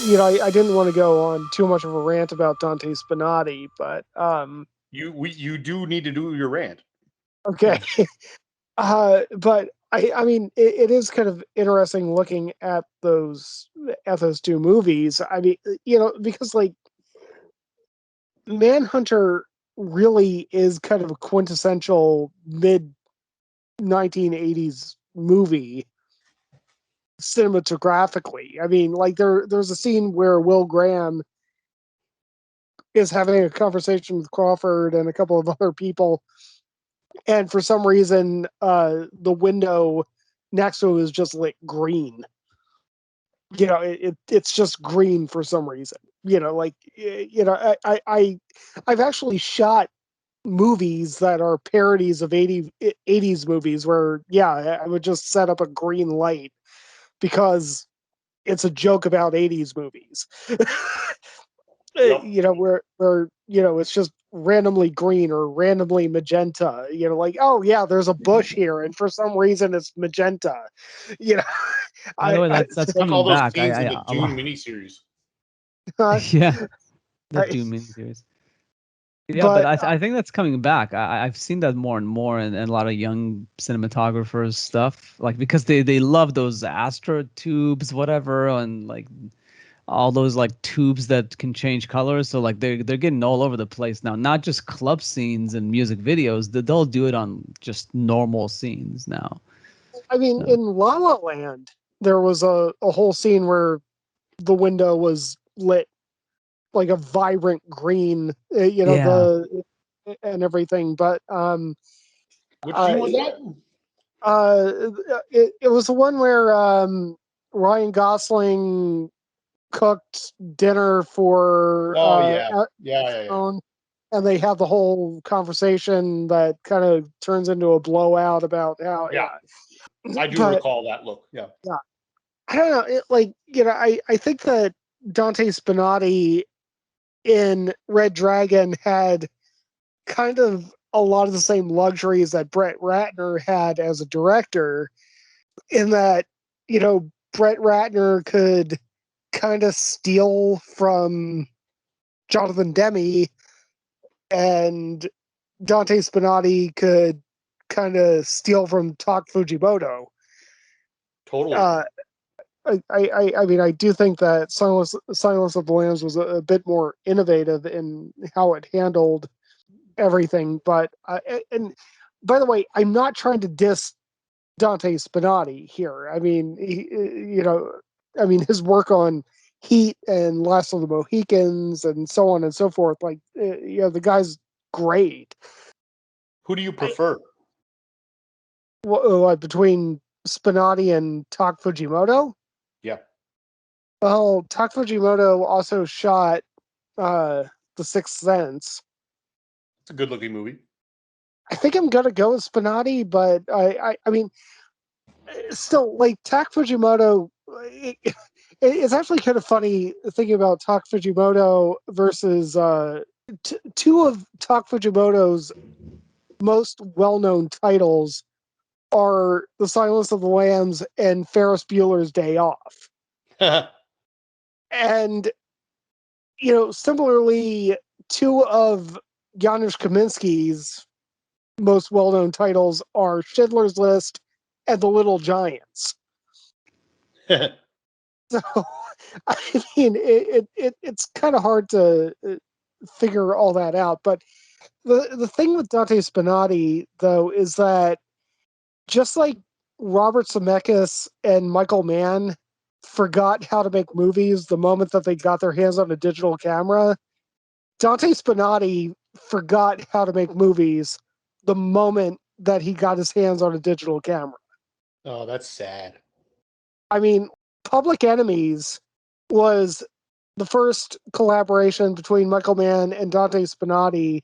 I didn't want to go on too much of a rant about Dante Spinotti, but You do need to do your rant. okay. But I mean, it is kind of interesting looking at those two movies. I mean, because like Manhunter really is kind of a quintessential mid 1980s movie cinematographically. I mean, like there's a scene where Will Graham is having a conversation with Crawford and a couple of other people, and for some reason, the window next to him is just lit green. It's just green for some reason. I've actually shot movies that are parodies of 80s movies where, I would just set up a green light because it's a joke about 80s movies. Yep. Where it's just randomly green or randomly magenta. Like, oh yeah, there's a bush here, and for some reason it's magenta. You know, By the way, I that's Like all coming those back. scenes in I the a lot. Dune miniseries. Yeah, the I- Doom miniseries. Yeah, but but I think that's coming back. I've seen that more and more in a lot of young cinematographers stuff. Like because they love those astro tubes, whatever, and like all those like tubes that can change colors. So like they're getting all over the place now. Not just club scenes and music videos. They'll do it on just normal scenes now. I mean, So in La La Land, there was a whole scene where the window was lit like a vibrant green, yeah, and everything. But Which uh, scene was that? it was the one where Ryan Gosling cooked dinner for Oh yeah. Stone, and they have the whole conversation that kind of turns into a blowout about how Yeah. I do but recall that look. Yeah. yeah, I don't know. I think that Dante Spinotti in Red Dragon had kind of a lot of the same luxuries that Brett Ratner had as a director, in that, Brett Ratner could kind of steal from Jonathan Demme, and Dante Spinotti could kind of steal from Tak Fujimoto. Totally. Uh, I mean, I do think that Silence of the Lambs was a bit more innovative in how it handled everything. But and by the way, I'm not trying to diss Dante Spinotti here. I mean, his work on Heat and Last of the Mohicans and so on and so forth. Like, the guy's great. Who do you prefer? Between Spinotti and Tak Fujimoto? Yeah. Well, Tak Fujimoto also shot The Sixth Sense. It's a good looking movie. I think I'm gonna go with Spinotti, but I mean, still, like Tak Fujimoto. It's actually kind of funny thinking about Tak Fujimoto versus two of Tak Fujimoto's most well-known titles are The Silence of the Lambs and Ferris Bueller's Day Off. And, similarly, two of Janusz Kaminski's most well-known titles are Schindler's List and The Little Giants. So, I mean, it's kind of hard to figure all that out. But the thing with Dante Spinotti, though, is that just like Robert Zemeckis and Michael Mann forgot how to make movies the moment that they got their hands on a digital camera, Dante Spinotti forgot how to make movies the moment that he got his hands on a digital camera. Oh, that's sad. I mean, Public Enemies was the first collaboration between Michael Mann and Dante Spinotti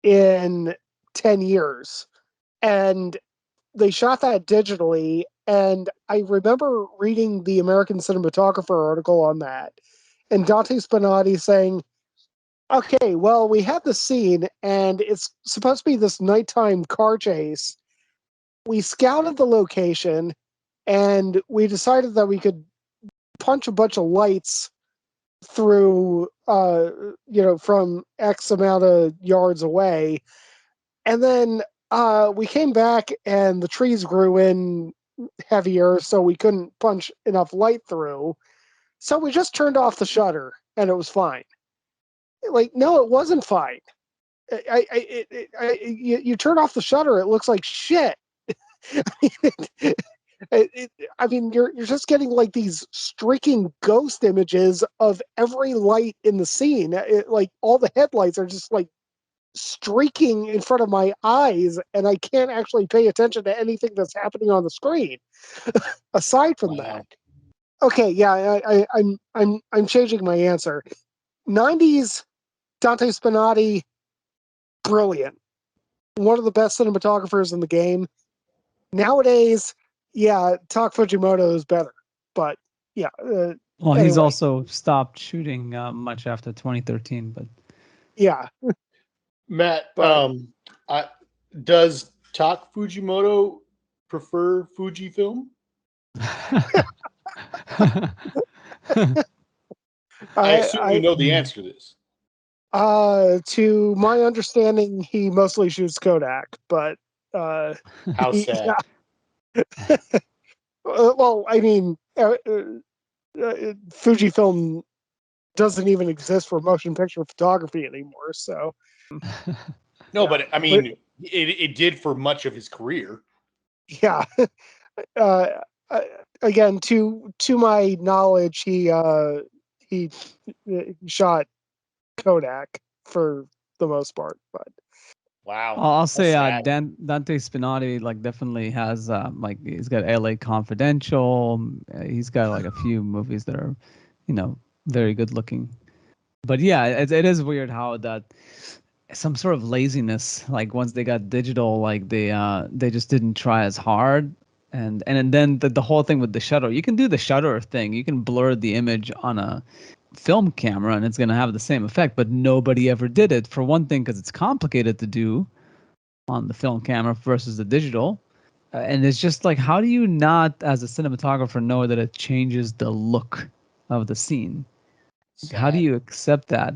in 10 years. And they shot that digitally. And I remember reading the American Cinematographer article on that, and Dante Spinotti saying, okay, well, we have the scene, and it's supposed to be this nighttime car chase. We scouted the location, and we decided that we could punch a bunch of lights through, from X amount of yards away. And then we came back and the trees grew in heavier, so we couldn't punch enough light through. So we just turned off the shutter and it was fine. Like, no, it wasn't fine. You turn off the shutter, it looks like shit. I mean, you're just getting like these streaking ghost images of every light in the scene. Like all the headlights are just like streaking in front of my eyes, and I can't actually pay attention to anything that's happening on the screen. Aside from that, okay, yeah, I'm changing my answer. 90s Dante Spinotti, brilliant, one of the best cinematographers in the game. Nowadays, yeah, Tak Fujimoto is better, but yeah. Well, anyway. he's also stopped shooting much after 2013, but Yeah. Matt, does Tak Fujimoto prefer Fujifilm? I assume you know the answer to this. To my understanding, he mostly shoots Kodak, but how sad. Yeah. Well, I mean, Fujifilm doesn't even exist for motion picture photography anymore. So no, yeah. But I mean, it did for much of his career. Yeah. Again, to my knowledge, he shot Kodak for the most part, but wow. I'll say Dante Spinotti like definitely has like he's got LA Confidential. He's got like a few movies that are, very good looking. But yeah, it is weird how that some sort of laziness, like once they got digital, like they just didn't try as hard. And then the whole thing with the shutter, you can do the shutter thing. You can blur the image on a film camera and it's going to have the same effect, but nobody ever did it. For one thing, because it's complicated to do on the film camera versus the digital. And it's just like, how do you not, as a cinematographer, know that it changes the look of the scene? Sad. How do you accept that?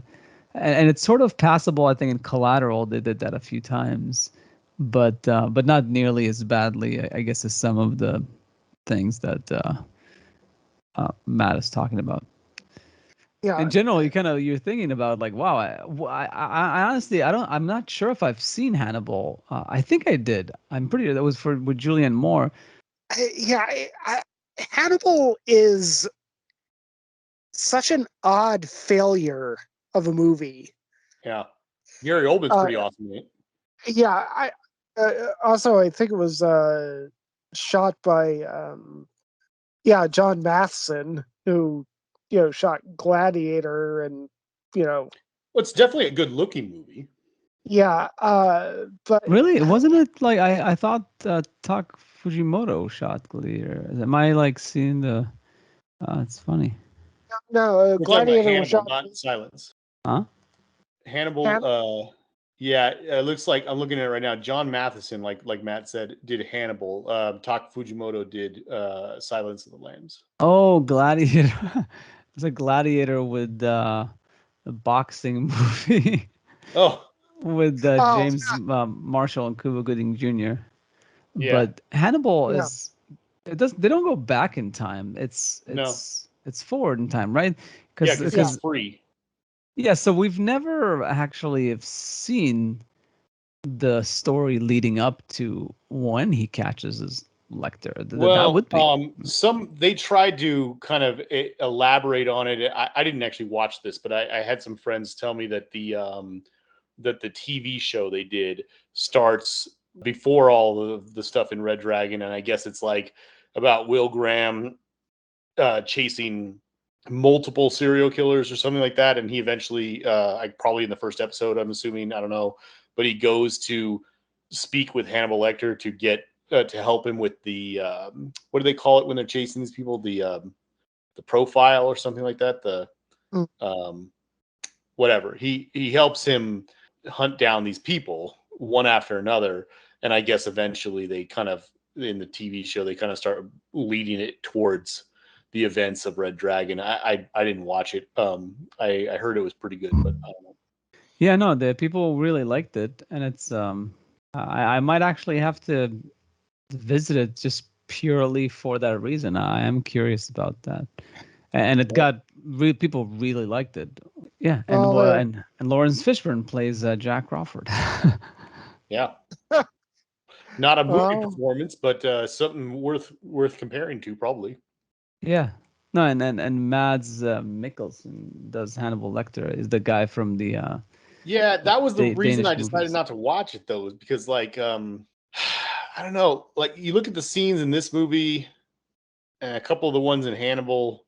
And it's sort of passable, I think, in Collateral. They did that a few times, but not nearly as badly, I guess, as some of the things that Matt is talking about. Yeah. In general, you're thinking about like, wow, I honestly, I'm not sure if I've seen Hannibal. I think I did. I'm pretty. That was with Julianne Moore. Hannibal is such an odd failure of a movie. Yeah, Gary Oldman's pretty awesome, right? Yeah, also I think it was shot by John Matheson, who shot Gladiator, and well, it's definitely a good looking movie. Yeah, but really, wasn't it like I thought Tak Fujimoto shot Gladiator? Am I like seeing the? It's funny. No, Gladiator Hannibal, was shot. Not Silence. Huh? Hannibal. Yeah, it looks like I'm looking at it right now. John Matheson, like Matt said, did Hannibal. Tak Fujimoto did Silence of the Lambs. Oh, Gladiator. It's a Gladiator with the boxing movie. Oh. With James Marshall and Cuba Gooding Jr. Yeah. But Hannibal is they don't go back in time. It's forward in time, right? Because it's free. Yeah, so we've never actually have seen the story leading up to when he catches his Lecter. That would be they tried to kind of elaborate on it. I didn't actually watch this, but I had some friends tell me that the TV show they did starts before all of the stuff in Red Dragon, and I guess it's like about Will Graham chasing multiple serial killers or something like that, and he eventually, probably in the first episode, I'm assuming, I don't know, but he goes to speak with Hannibal Lecter to get to help him with the what do they call it when they're chasing these people? The profile or something like that. The whatever. He helps him hunt down these people one after another, and I guess eventually they kind of, in the TV show, they kind of start leading it towards the events of Red Dragon. I didn't watch it. I heard it was pretty good, but I don't know. Yeah, no, the people really liked it, and it's I might actually have to visit it just purely for that reason. I am curious about that, and it got people really liked it. Yeah, and Well, and Lawrence Fishburne plays Jack Crawford. Yeah. Not a movie well, performance, but something worth comparing to, probably. Yeah. No, and Mads Mikkelsen does Hannibal Lecter, is the guy from the Yeah, that was the reason Danish I decided movies. not to watch it, though, is because, like, I don't know, like, you look at the scenes in this movie and a couple of the ones in Hannibal.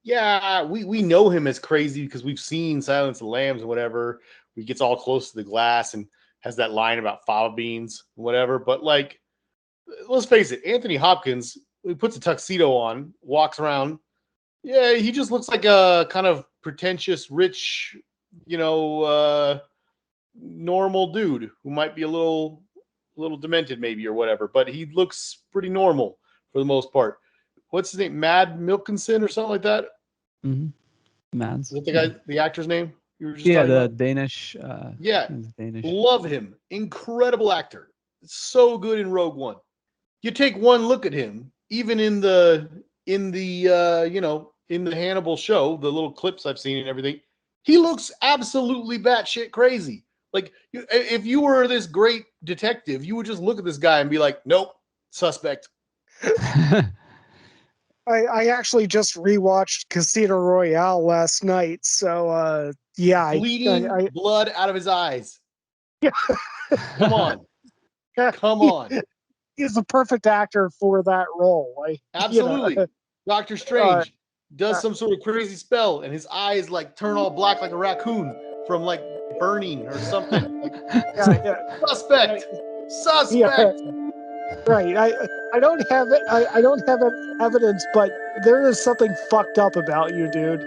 Yeah, we know him as crazy because we've seen Silence of the Lambs and whatever. He gets all close to the glass and has that line about fava beans, whatever. But, like, let's face it, Anthony Hopkins, he puts a tuxedo on, walks around. Yeah, he just looks like a kind of pretentious, rich, normal dude who might be a little demented maybe or whatever, but he looks pretty normal for the most part. What's his name? Mad Milkinson or something like that? Mm-hmm. Mads. Is that the Yeah. guy, the actor's name you were just Yeah, talking the about? Danish. Yeah, He's Danish. love him. Incredible actor. So good in Rogue One. You take one look at him, even in the Hannibal show, the little clips I've seen and everything, he looks absolutely batshit crazy. Like, if you were this great detective, you would just look at this guy and be like, nope, suspect. I actually just rewatched Casino Royale last night, so yeah, Bleeding I blood out of his eyes. yeah. Come on. Come on. He's the perfect actor for that role. Absolutely. Doctor uh, Strange does uh, some sort of crazy spell and his eyes like turn all black like a raccoon from like burning or something. Like, yeah, suspect. yeah, Suspect. right. I don't have it. I don't have evidence, but there is something fucked up about you, dude.